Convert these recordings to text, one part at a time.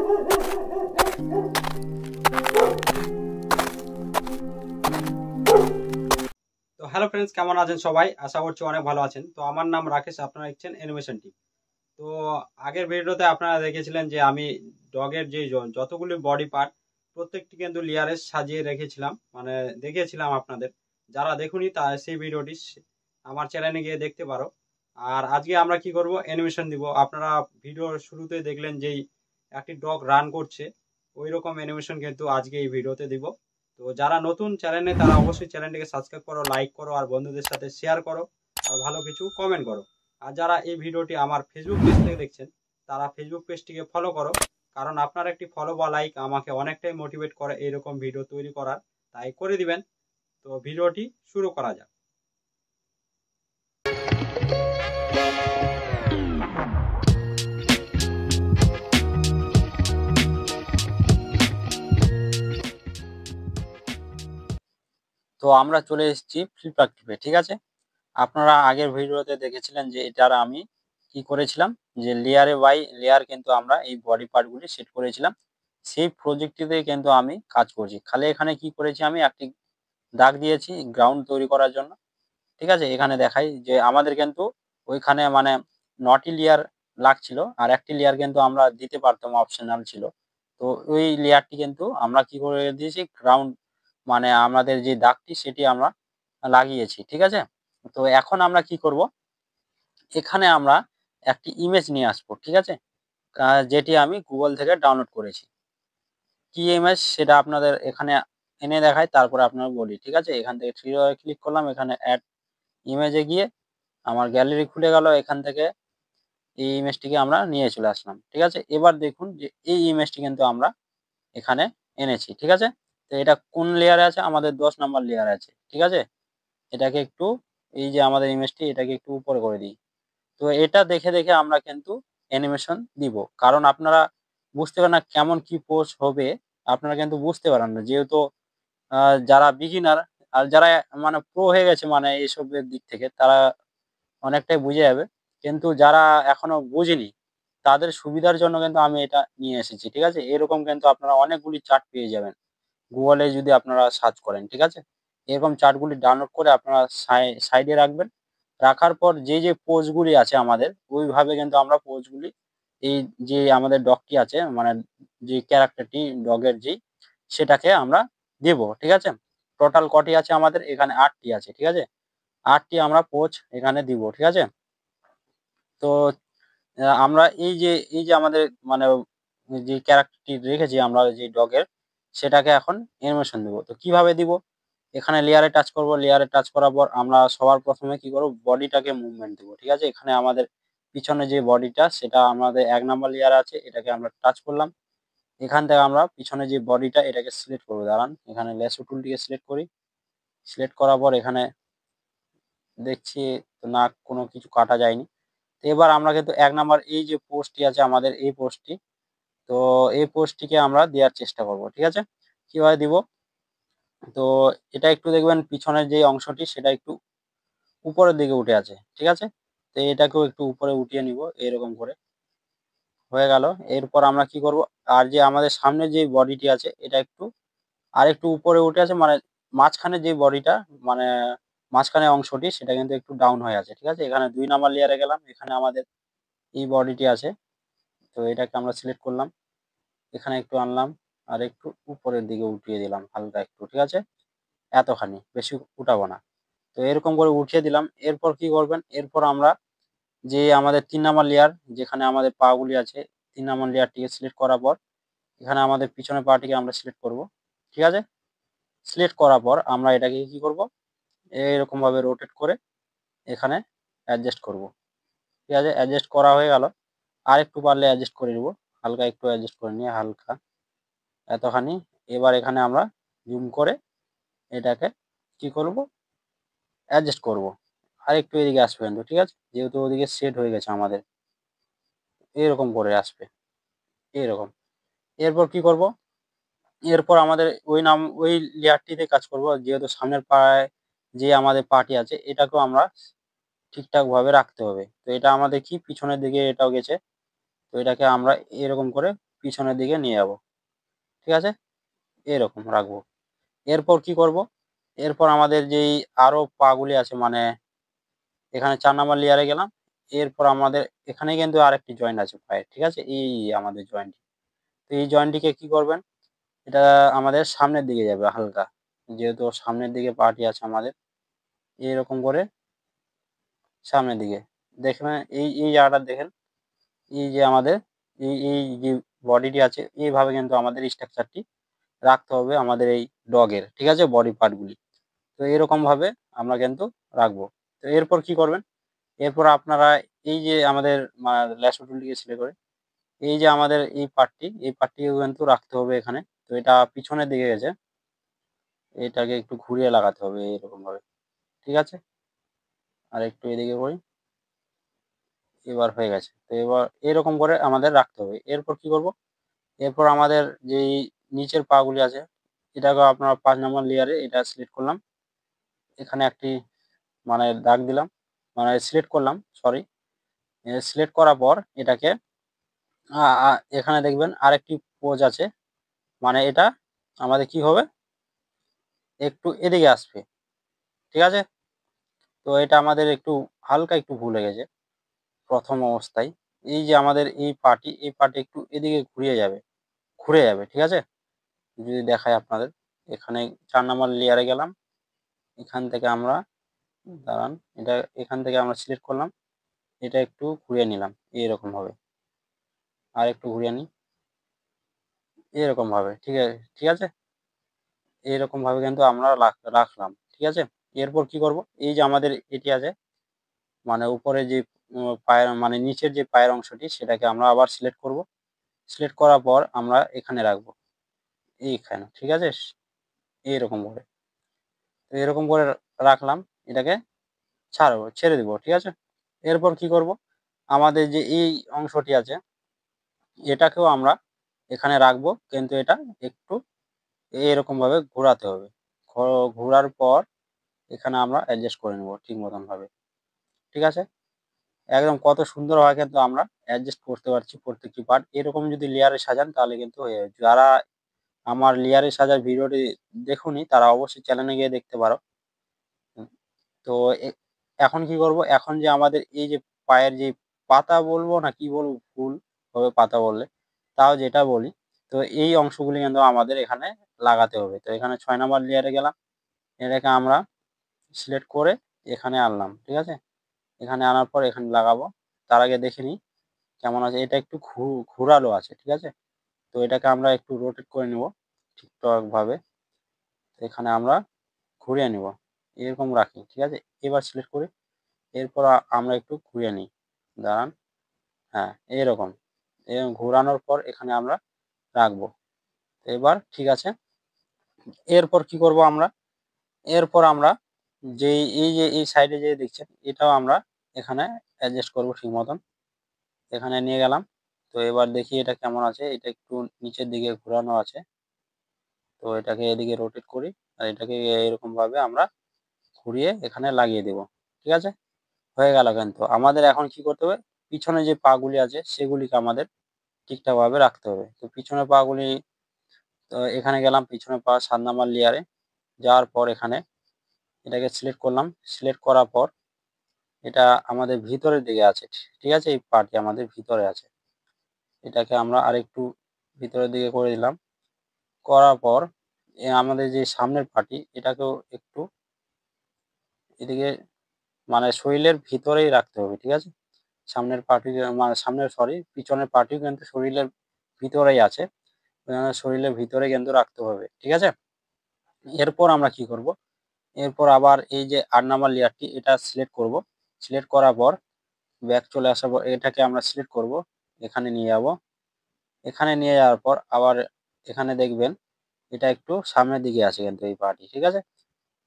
তো hello friends, কেমন আছেন সবাই? আশা করছি অনেক ভালো আছেন। তো আমার নাম রাকেশ, আপনারা দেখছেন অ্যানিমেশন টিম। তো আগের ভিডিওতে আপনারা দেখেছিলেন যে আমি ডগের যে যতগুলি বডি পার্ট প্রত্যেকটি কিন্তু লেয়ারে সাজিয়ে রেখেছিলাম, মানে দেখিয়েছিলাম আপনাদের। যারা দেখুনি তা সেই ভিডিওটি আমার চ্যানেলে গিয়ে দেখতে পারো। আর আজকে আমরা কি করব, অ্যানিমেশন দিব। আপনারা ভিডিওর শুরুতে দেখলেন যেই একটি ডগ রান করছে, ওই রকম অ্যানিমেশন কিন্তু আজকে এই ভিডিওতে দিব। তো যারা নতুন চ্যানেলে তারা অবশ্যই চ্যানেলটিকে সাবস্ক্রাইব করো, লাইক করো, আর বন্ধুদের সাথে শেয়ার করো, আর ভালো কিছু কমেন্ট করো। আর যারা এই ভিডিওটি আমার ফেসবুক পেজ থেকে দেখছেন তারা ফেসবুক পেজটিকে ফলো করো, কারণ আপনার একটি ফলো বা লাইক আমাকে অনেকটাই মোটিভেট করে এইরকম ভিডিও তৈরি করার। তাই করে দিবেন। তো ভিডিওটি শুরু করা যাক। তো আমরা চলে এসেছি ফ্লিপকার্ট টিপে, ঠিক আছে। আপনারা আগের ভিডিওতে দেখেছিলেন যে এটার আমি কি করেছিলাম, যে লেয়ারে বাই লেয়ার কিন্তু আমরা এই বডি পার্টগুলি সেট করেছিলাম। সেই প্রজেক্টটিতে কিন্তু আমি কাজ করছি। খালি এখানে কি করেছি, আমি একটি দাগ দিয়েছি গ্রাউন্ড তৈরি করার জন্য, ঠিক আছে। এখানে দেখাই যে আমাদের কিন্তু ওইখানে মানে ৯টি লেয়ার লাগছিল, আর একটি লেয়ার কিন্তু আমরা দিতে পারতাম, অপশনাল ছিল। তো ওই লেয়ারটি কিন্তু আমরা কি করে দিয়েছি, গ্রাউন্ড মানে আমাদের যে দাগটি সেটি আমরা লাগিয়েছি, ঠিক আছে। তো এখন আমরা কি করব, এখানে আমরা একটি ইমেজ নিয়ে আসবো, ঠিক আছে। যেটি আমি গুগল থেকে ডাউনলোড করেছি। কি ইমেজ সেটা আপনাদের এখানে এনে দেখাই, তারপরে আপনারা বলি, ঠিক আছে। এখান থেকে থ্রি ডটে ক্লিক করলাম, এখানে অ্যাড ইমেজে গিয়ে আমার গ্যালারি খুলে গেল। এখান থেকে এই ইমেজটিকে আমরা নিয়ে চলে আসলাম, ঠিক আছে। এবার দেখুন যে এই ইমেজটি কিন্তু আমরা এখানে এনেছি, ঠিক আছে। তো এটা কোন লেয়ারে আছে, আমাদের 10 নাম্বার লেয়ারে আছে, ঠিক আছে। এটাকে একটু, এই যে আমাদের ইমেজটি, এটাকে একটু উপরে করে দিই। তো এটা দেখে দেখে আমরা কিন্তু অ্যানিমেশন দিব, কারণ আপনারা বুঝতে পারেন না কেমন কি পোস্ট হবে। আপনারা কিন্তু বুঝতে পারেন না, যেহেতু যারা বিগিনার আর যারা মানে প্রো হয়ে গেছে মানে এইসবের দিক থেকে, তারা অনেকটাই বুঝে যাবে। কিন্তু যারা এখনো বুঝেনি তাদের সুবিধার জন্য কিন্তু আমি এটা নিয়ে এসেছি, ঠিক আছে। এরকম কিন্তু আপনারা অনেকগুলি চার্ট পেয়ে যাবেন গুগলে যদি আপনারা সার্চ করেন, ঠিক আছে। এরকম চার্টগুলি ডাউনলোড করে আপনারা সাইডে রাখবেন। রাখার পর যে পোজগুলি আছে আমাদের, ওইভাবে কিন্তু আমরা পোজগুলি, এই যে আমাদের ডগটি আছে মানে যে ক্যারেক্টারটি ডগের যেই, সেটাকে আমরা দেব, ঠিক আছে। টোটাল কটি আছে আমাদের এখানে, 8টি আছে, ঠিক আছে। 8টি আমরা পোজ এখানে দিব, ঠিক আছে। তো আমরা এই যে আমাদের মানে যে ক্যারেক্টারটি রেখেছি আমরা যে ডগের, সেটাকে এখন অ্যানিমেশন দেবো। তো কিভাবে দিব, এখানে লেয়ারে টাচ করব। লেয়ারে টাচ করার পর আমরা সবার প্রথমে কি করব, বডিটাকে মুভমেন্ট দেবো, ঠিক আছে। এখানে আমাদের পিছনে যে বডিটা সেটা আমাদের 1 নাম্বার লেয়ার আছে, এটাকে আমরা টাচ করলাম। এখান থেকে আমরা পিছনে যে বডিটা এটাকে সিলেক্ট করবো, দাঁড়ান এখানে লেসো টুলটিকে সিলেক্ট করি। সিলেক্ট করার পর এখানে দেখছি তো না, কোনো কিছু কাটা যায়নি। তো এবার আমরা কিন্তু 1 নাম্বার এই যে পোস্টটি আছে আমাদের, এই পোস্টটি, তো এই পোস্টটিকে আমরা দেওয়ার চেষ্টা করব, ঠিক আছে। কিভাবে দিব, তো এটা একটু দেখবেন পিছনের যে অংশটি সেটা একটু উপরের দিকে উঠে আছে, ঠিক আছে। তো এটাকেও একটু উপরে উঠিয়ে নিব, এরকম করে হয়ে গেল। এরপর আমরা কি করব, আর যে আমাদের সামনে যে বডিটি আছে এটা একটু আরেকটু উপরে উঠে আছে, মানে মাঝখানে যে বডিটা মানে মাঝখানে অংশটি সেটা কিন্তু একটু ডাউন হয়ে আছে, ঠিক আছে। এখানে 2 নাম্বার লেয়ারে গেলাম, এখানে আমাদের এই বডিটি আছে। তো এটাকে আমরা সিলেক্ট করলাম, এখানে একটু আনলাম, আর একটু উপরের দিকে উঠিয়ে দিলাম হালকা একটু, ঠিক আছে। এতখানি, বেশি উঠাবো না। তো এরকম করে উঠিয়ে দিলাম। এরপর কি করবেন, এরপর আমরা যে আমাদের 3 নাম্বার লেয়ার যেখানে আমাদের পা গুলি আছে, 3 নাম্বার লেয়ারটিকে সিলেক্ট করার পর এখানে আমাদের পিছনের পাটিকে আমরা সিলেক্ট করব, ঠিক আছে। সিলেক্ট করার পর আমরা এটাকে কি করব, এরকম ভাবে রোটেট করে এখানে অ্যাডজাস্ট করব, ঠিক আছে। অ্যাডজাস্ট করা হয়ে গেল। আর একটু পারলে অ্যাডজাস্ট করে নিব, হালকা একটু অ্যাডজাস্ট করে নিয়ে হালকা এতখানি। এবার এখানে আমরা জুম করে এটাকে কি করব, অ্যাডজাস্ট করব। আর একটু এদিকে আসবে কিন্তু, ঠিক আছে, যেহেতু ওদিকে সেট হয়ে গেছে আমাদের, এরকম করে আসবে, এরকম। এরপর কি করব, এরপর আমাদের ওই লেয়ারটিতে কাজ করব, যেহেতু সামনের পায়ে যে আমাদের পাটি আছে এটাকেও আমরা ঠিকঠাক ভাবে রাখতে হবে। তো এটা আমাদের কি পিছনের দিকে এটাও গেছে, তো এটাকে আমরা এরকম করে পিছনের দিকে নিয়ে যাবো, ঠিক আছে, এরকম রাখবো। এরপর কি করব, এরপর আমাদের যেই আরো পাগুলি আছে, মানে এখানে 4 নাম্বার লেয়ারে গেলাম। এরপর আমাদের এখানে কিন্তু আরেকটি জয়েন্ট আছে পায়ের, ঠিক আছে, এই আমাদের জয়েন্ট। তো এই জয়েন্টটিকে কি করবেন, এটা আমাদের সামনের দিকে যাবে হালকা, যেহেতু সামনের দিকে পাটি আছে আমাদের, এরকম করে সামনের দিকে দেখবেন। এই জায়গাটা দেখেন, এই যে আমাদের এই যে বডিটি আছে, এইভাবে কিন্তু আমাদের স্ট্রাকচারটি রাখতে হবে আমাদের এই ডগের, ঠিক আছে, বডি পার্টগুলি। তো এরকম ভাবে আমরা কিন্তু রাখবো। তো এরপর কি করবেন, এরপর আপনারা এই যে আমাদের ল্যাসো টুলটিকে সিলেক্ট করে এই যে আমাদের এই পার্টটিকেও কিন্তু রাখতে হবে এখানে। তো এটা পিছনের দিকে গেছে, এটাকে একটু ঘুরিয়ে লাগাতে হবে এরকম ভাবে, ঠিক আছে। আর একটু এদিকে করি, এবার হয়ে গেছে। তো এবার এরকম করে আমাদের রাখতে হবে। এরপর কি করব, এরপর আমাদের যেই নিচের পা গুলি আছে, এটাকে আপনার 5 নাম্বার লেয়ারে এটা সিলেক্ট করলাম, এখানে একটি দাগ দিলাম, সিলেক্ট করলাম, সরি। সিলেক্ট করার পর এটাকে এখানে দেখবেন আরেকটি পোজ আছে, এটা আমাদের কি হবে, একটু এদিকে আসবে, ঠিক আছে। তো এটা আমাদের একটু হালকা একটু ভুল হয়ে গেছে প্রথম অবস্থায়। এই যে আমাদের এই পাটি একটু এদিকে ঘুরে যাবে, ঠিক আছে। যদি দেখাই আপনাদের, এখানে 4 নাম্বার লেয়ারে গেলাম, এখান থেকে আমরা দাঁড়ান, এটা এখান থেকে আমরা সিলেক্ট করলাম, এটা একটু ঘুরিয়ে নিলাম এরকম ভাবে, আর একটু ঘুরিয়ে নিই এরকম ভাবে, ঠিক আছে। এরকম ভাবে কিন্তু আমরা রাখলাম, ঠিক আছে। এরপর কি করব, এই যে আমাদের এটি আছে, উপরে যে পায়ের নিচের যে পায়ের অংশটি, সেটাকে আমরা আবার সিলেক্ট করব। সিলেক্ট করার পর আমরা এখানে রাখবো, এইখানে, ঠিক আছে, এইরকম করে। তো এরকম করে রাখলাম, এটাকে ছেড়ে দিব, ঠিক আছে। এরপর কি করব, আমাদের যে এই অংশটি আছে, এটাকেও আমরা এখানে রাখবো, কিন্তু এটা একটু এরকম ভাবে ঘোরাতে হবে। ঘোরার পর এখানে আমরা অ্যাডজাস্ট করে নেব ঠিক মতন ভাবে, ঠিক আছে। একদম কত সুন্দর হয় কিন্তু আমরা অ্যাডজাস্ট করতে পারছি প্রত্যেকটি পার্ট। এরকম যদি লেয়ারে সাজান তাহলে কিন্তু হয়ে যাবে। যারা আমার লেয়ারে সাজার ভিডিওটি দেখোনি তারা অবশ্যই চ্যানেলে গিয়ে দেখতে পারো। হুম, তো এখন কি করব, এখন যে আমাদের এই যে পায়ের যে পাতা বলবো না কি বলবো, ফুল হবে পাতা বললে, তাও যেটা বলি, তো এই অংশগুলি কিন্তু আমাদের এখানে লাগাতে হবে। তো এখানে 6 নাম্বার লেয়ারে গেলাম, এটাকে আমরা সিলেক্ট করে এখানে আনলাম, ঠিক আছে। এখানে আনার পর এখানে লাগাবো। তার আগে দেখে নিই কেমন আছে, এটা একটু ঘোরালো আছে, ঠিক আছে। তো এটাকে আমরা একটু রোটেট করে নিব ঠিকঠাক ভাবে, এখানে আমরা ঘুরিয়ে নিব, এরকম রাখি, ঠিক আছে। এবার সিলেক্ট করি, এরপর আমরা একটু ঘুরিয়ে নিই, দাঁড়ান, হ্যাঁ, এরকম ঘোরানোর পর এখানে আমরা রাখবো। এবার ঠিক আছে। এরপর কি করব আমরা, এরপর আমরা যে এই যে এই সাইডে যে দেখছেন, এটাও আমরা এখানে অ্যাডজাস্ট করব ঠিক মতন, এখানে নিয়ে গেলাম। তো এবার দেখি এটা কেমন আছে, এটা একটু নিচের দিকে ঘোরানো আছে, তো এটাকে এদিকে রোটেট করি, আর এটাকে এরকম ভাবে আমরা ঘুরিয়ে এখানে লাগিয়ে দেব, ঠিক আছে। হয়ে গেল। কিন্তু আমাদের এখন কি করতে হবে, পিছনে যে পা গুলি আছে সেগুলিকে আমাদের ঠিকঠাক ভাবে রাখতে হবে। তো পিছনের পা গুলি, তো এখানে গেলাম পিছনের পা 7 নাম্বার লেয়ারে, যাওয়ার পর এখানে এটাকে সিলেক্ট করলাম। সিলেক্ট করার পর এটা আমাদের ভিতরের দিকে আছে, ঠিক আছে, এই পাটি আমাদের ভিতরে আছে, এটাকে আমরা আরেকটু ভিতরের দিকে করে দিলাম। করার পর আমাদের যে সামনের পাটি, এটাকেও একটু এদিকে, শরীরের ভিতরেই রাখতে হবে, ঠিক আছে। সামনের পাটি, সামনের সরি পিছনের পাটিও কিন্তু শরীরের ভিতরেই আছে, শরীরের ভিতরে কিন্তু রাখতে হবে, ঠিক আছে। এরপর আমরা কি করব, এরপর আবার এই যে 8 নাম্বার লেয়ারটি, এটা সিলেক্ট করব। সিলেক্ট করার পর ব্যাক চলে আসার পর এটাকে আমরা সিলেক্ট করব, এখানে নিয়ে যাব। এখানে নিয়ে যাওয়ার পর আবার এখানে দেখবেন এটা একটু সামনের দিকে আছে কিন্তু এই পাটি, ঠিক আছে।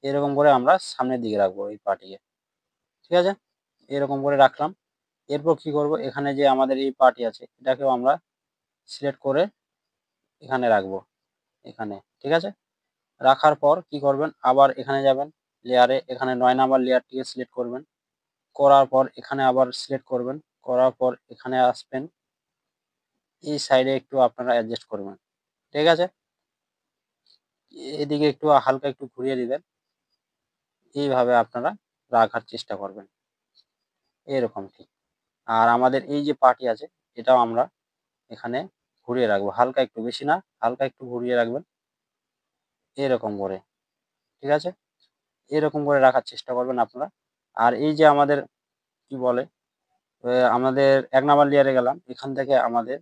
এরকম করে আমরা সামনের দিকে রাখবো এই পাটিকে, ঠিক আছে। এরকম করে রাখলাম। এরপর কি করব, এখানে যে আমাদের এই পার্টি আছে এটাকেও আমরা সিলেক্ট করে এখানে রাখবো, এখানে, ঠিক আছে। রাখার পর কি করবেন, আবার এখানে যাবেন লেয়ারে, এখানে 9 নাম্বার লেয়ারটিকে সিলেক্ট করবেন। করার পর এখানে আবার সিলেক্ট করবেন, করার পর এখানে আসবেন, এই সাইডে একটু আপনারা অ্যাডজাস্ট করবেন। ঠিক আছে? এদিকে একটু হালকা একটু ঘুরিয়ে দিবেন। এইভাবে আপনারা রাখার চেষ্টা করবেন। এরকম ঠিক। আর আমাদের এই যে পাটি আছে এটাও আমরা এখানে ঘুরিয়ে রাখবো। হালকা একটু, বেশি না, হালকা একটু ঘুরিয়ে রাখবেন। এরকম করে। ঠিক আছে? এরকম করে রাখার চেষ্টা করবেন আপনারা। আর এই যে আমাদের কি বলে আমাদের ১ নাম্বার লেয়ারে গেলাম। এখান থেকে আমাদের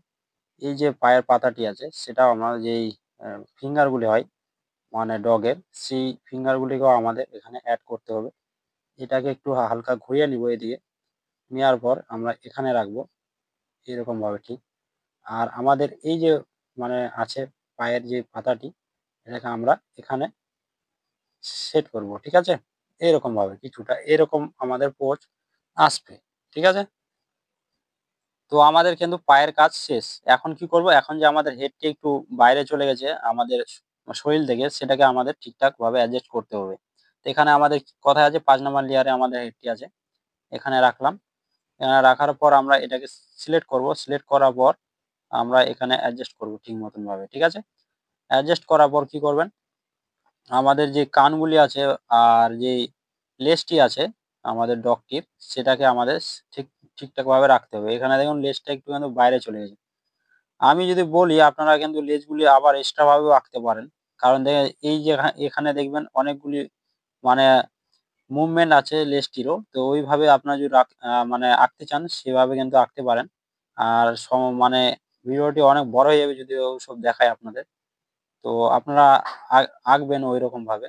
এই যে পায়ের পাতাটি আছে সেটাও আমরা যেই ফিঙ্গার গুলি হয় মানে ডগের, সেই ফিঙ্গার গুলিকেও আমাদের এখানে এড করতে হবে। এটাকে একটু হালকা ঘুরিয়ে নিবো এদিকে। নেওয়ার পর আমরা এখানে রাখবো এরকমভাবে ঠিক। আর আমাদের এই যে মানে আছে পায়ের যে পাতাটি এটাকে আমরা এখানে সেট করব। ঠিক আছে? এরকমভাবে কিছুটা এরকম আমাদের পোজ আসবে। ঠিক আছে? তো আমাদের কিন্তু পায়ের কাজ শেষ। এখন কি করব? এখন যে আমাদের হেডটি একটু বাইরে চলে গেছে আমাদের শরীর থেকে সেটাকে আমাদের ঠিকঠাকভাবে অ্যাডজাস্ট করতে হবে। তো এখানে আমাদের কথায় আছে ৫ নাম্বার লেয়ারে আমাদের হেডটি আছে। এখানে রাখলাম। রাখার পর আমরা এটাকে সিলেক্ট করব। সিলেক্ট করার পর আমরা এখানে অ্যাডজাস্ট করব ঠিক মতন ভাবে। ঠিক আছে? অ্যাডজাস্ট করার পর কি করবেন? আমাদের যে কানগুলি আছে আর যেই লেজটি আছে আমাদের ডগটির সেটাকে আমাদের ঠিকঠাকভাবে রাখতে হবে। এখানে দেখুন লেজটা একটু কিন্তু বাইরে চলে গেছে। আমি যদি বলি আপনারা কিন্তু লেজগুলি আবার এক্সট্রা ভাবেও আঁকতে পারেন। কারণ দেখেন এই যে এখানে দেখবেন অনেকগুলি মানে মুভমেন্ট আছে লেজটিরও। তো ওইভাবে আপনারা যদি মানে আঁকতে চান সেভাবে কিন্তু আঁকতে পারেন। আর মানে ভিডিওটি অনেক বড় হয়ে যাবে যদি ওসব দেখাই আপনাদের। তো আপনারা আঁকবেন ঐরকমভাবে।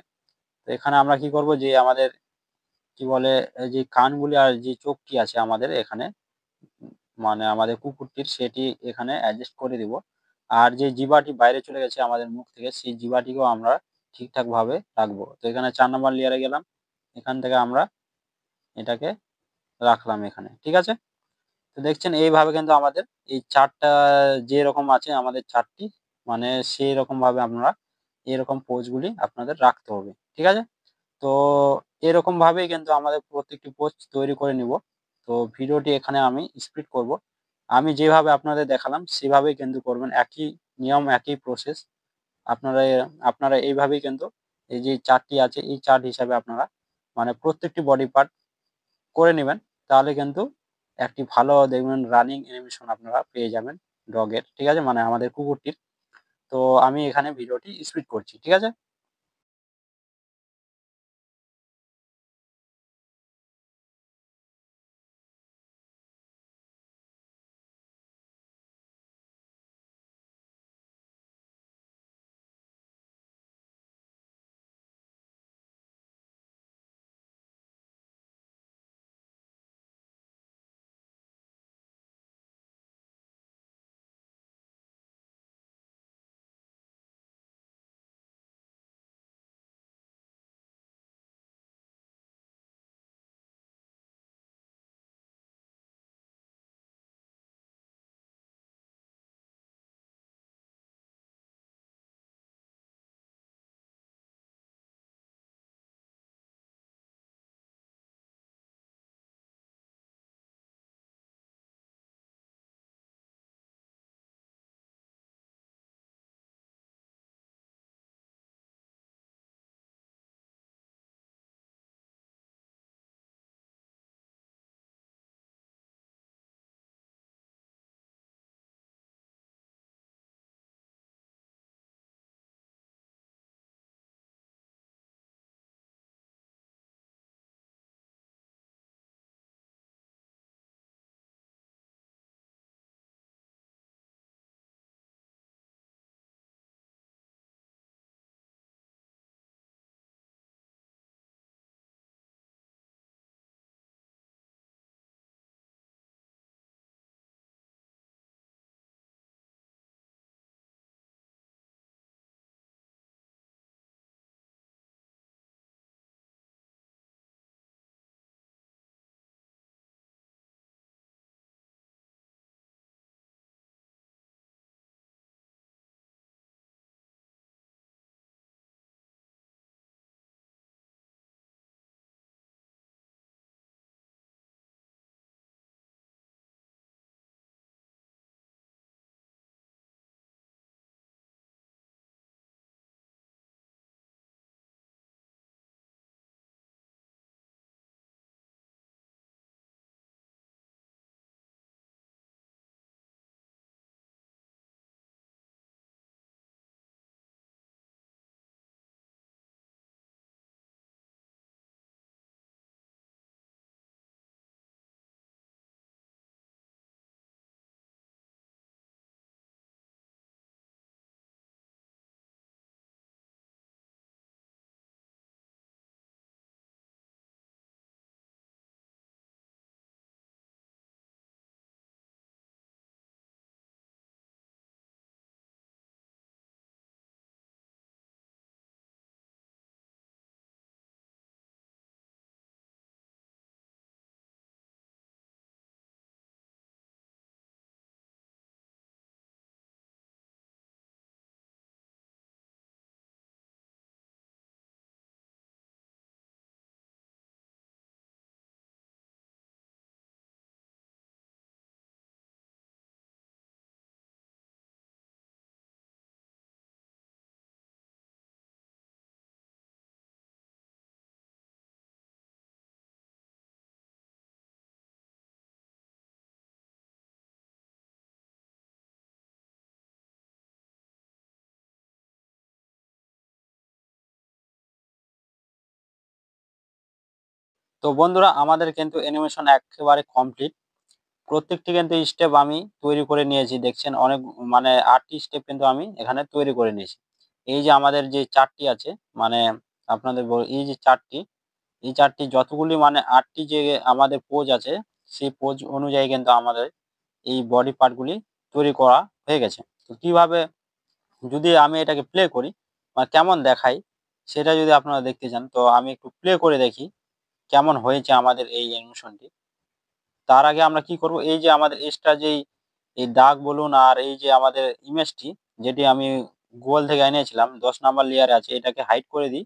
তো এখানে আমরা কি করব যে আমাদের কি বলে এই যে কানগুলি আর যে চোখটি আছে আমাদের এখানে মানে আমাদের কুকুরটির সেটি এখানে অ্যাডজাস্ট করে দিব। আর যে জিহ্বাটি বাইরে চলে গেছে আমাদের মুখ থেকে সেই জিহ্বাটিকেও আমরা ঠিকঠাকভাবে রাখবো। তো এখানে ৪ নাম্বার লেয়ারে গেলাম। এখান থেকে আমরা এটাকে রাখলাম এখানে। ঠিক আছে? তো দেখছেন এইভাবে কিন্তু আমাদের এই ৪ টা যেরকম আছে আমাদের ৪ টি মানে সেইরকমভাবে আপনারা এরকম পোজ গুলি আপনাদের রাখতে হবে। ঠিক আছে? তো এরকমভাবেই কিন্তু আমাদের প্রত্যেকটি পোস্ট তৈরি করে নিব। তো ভিডিওটি এখানে আমি স্পিড করব। আমি যেভাবে আপনাদের দেখালাম সেভাবেই কিন্তু করবেন। একই নিয়ম, একই প্রসেস। আপনারা আপনারা এইভাবেই কিন্তু এই যে চার্টটি আছে এই চার্ট হিসাবে আপনারা মানে প্রত্যেকটি বডি পার্ট করে নিবেন। তাহলে কিন্তু একটি ভালো দেখবেন রানিং অ্যানিমেশন আপনারা পেয়ে যাবেন ডগের। ঠিক আছে? মানে আমাদের কুকুরটির। তো আমি এখানে ভিডিওটি স্পিড করছি। ঠিক আছে? তো বন্ধুরা আমাদের কিন্তু অ্যানিমেশন একেবারে কমপ্লিট। প্রত্যেকটি কিন্তু স্টেপ আমি তৈরি করে নিয়েছি। দেখছেন অনেক মানে ৮টি স্টেপ কিন্তু আমি এখানে তৈরি করে নিয়েছি। এই যে আমাদের যে ৪ টি আছে মানে আপনাদের এই যে ৪ টি, এই ৪ টি যতগুলি মানে ৮ টি যে আমাদের পোজ আছে, সেই পোজ অনুযায়ী কিন্তু আমাদের এই বডি পার্ট গুলি তৈরি করা হয়ে গেছে। তো কিভাবে যদি আমি এটাকে প্লে করি বা কেমন দেখায় সেটা যদি আপনারা দেখতে চান তো আমি একটু প্লে করে দেখি কেমন হয়েছে আমাদের এই অ্যানিমেশনটি। তার আগে আমরা কি করব, এই যে আমাদের এক্সট্রা যেই এই দাগ বলুন আর এই যে আমাদের ইমেজটি যেটি আমি গুগল থেকে এনেছিলাম ১০ নাম্বার লেয়ারে আছে, এটাকে হাইড করে দিই।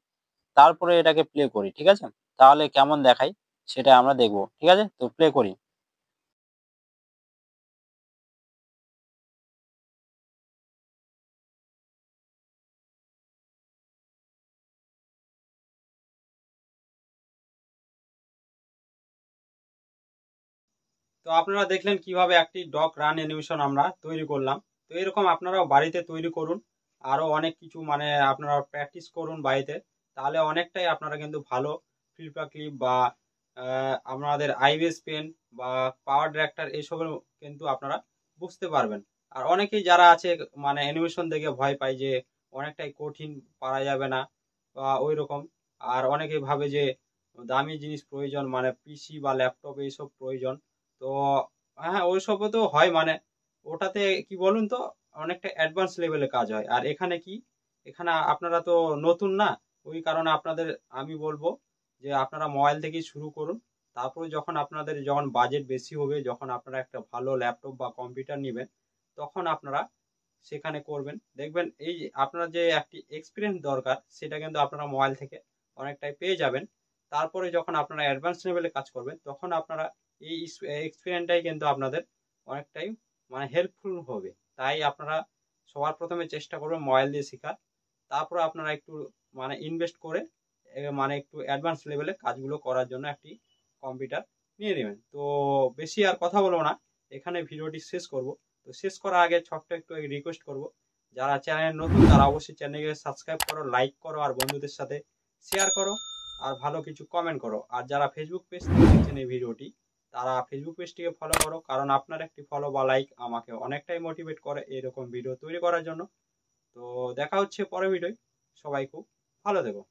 তারপরে এটাকে প্লে করি। ঠিক আছে? তাহলে কেমন দেখায় সেটা আমরা দেখব। ঠিক আছে? তো প্লে করি। তো আপনারা দেখলেন কিভাবে একটি ডগ রান অ্যানিমেশন আমরা তৈরি করলাম। তো এরকম আপনারাও বাড়িতে তৈরি করুন। আরো অনেক কিছু মানে আপনারা প্র্যাকটিস করুন বাড়িতে। তাহলে অনেকটাই আপনারা কিন্তু ভালো ফ্লিপা ক্লিপ বা আপনাদের আইবিএস পেন বা পাওয়ার ডিরেক্টর এসবের কিন্তু আপনারা বুঝতে পারবেন। আর অনেকেই যারা আছে মানে অ্যানিমেশন দেখে ভয় পায় যে অনেকটাই কঠিন, পারা যাবে না বা ওই রকম। আর অনেকেই ভাবে যে দামি জিনিস প্রয়োজন মানে পিসি বা ল্যাপটপ এইসব প্রয়োজন। তো হ্যাঁ, ওইসবও তো হয় মানে ওটাতে কি বলুন তো অনেকটা অ্যাডভান্স লেভেলে কাজ হয়। আর এখানে কি, এখানে আপনারা তো নতুন না, ওই কারণে আপনাদের আমি বলবো যে আপনারা মোবাইল থেকেই শুরু করুন। তারপরে যখন আপনাদের যখন বাজেট বেশি হবে, যখন আপনারা একটা ভালো ল্যাপটপ বা কম্পিউটার নেবেন, তখন আপনারা সেখানে করবেন। দেখবেন এই যে আপনার যে একটি এক্সপিরিয়েন্স দরকার সেটা কিন্তু আপনারা মোবাইল থেকে অনেকটাই পেয়ে যাবেন। তারপরে যখন আপনারা অ্যাডভান্স লেভেলে কাজ করবেন তখন আপনারা এই এক্সপিরিয়েন্সটাই কিন্তু আপনাদের অনেকটাই মানে হেল্পফুল হবে। তাই আপনারা সবার প্রথমে চেষ্টা করবেন মোবাইল দিয়ে শেখার। তারপরে আপনারা একটু মানে ইনভেস্ট করে মানে একটু অ্যাডভান্স লেভেলে কাজগুলো করার জন্য একটি কম্পিউটার নিয়ে নেবেন। তো বেশি আর কথা বলবো না, এখানে ভিডিওটি শেষ করব। তো শেষ করার আগে ছোট্ট একটু রিকোয়েস্ট করব, যারা চ্যানেল নতুন তারা অবশ্যই চ্যানেলকে সাবস্ক্রাইব করো, লাইক করো আর বন্ধুদের সাথে শেয়ার করো আর ভালো কিছু কমেন্ট করো। আর যারা ফেসবুক পেজ থেকে দেখছেন এই ভিডিওটি তারা ফেসবুক পেজটিকে ফলো করো, কারণ আপনার একটি ফলো বা লাইক আমাকে অনেকটাই মোটিভেট করে এরকম ভিডিও তৈরি করার জন্য। তো দেখা হচ্ছে পরের ভিডিওয়। সবাই খুব ভালো থেকো।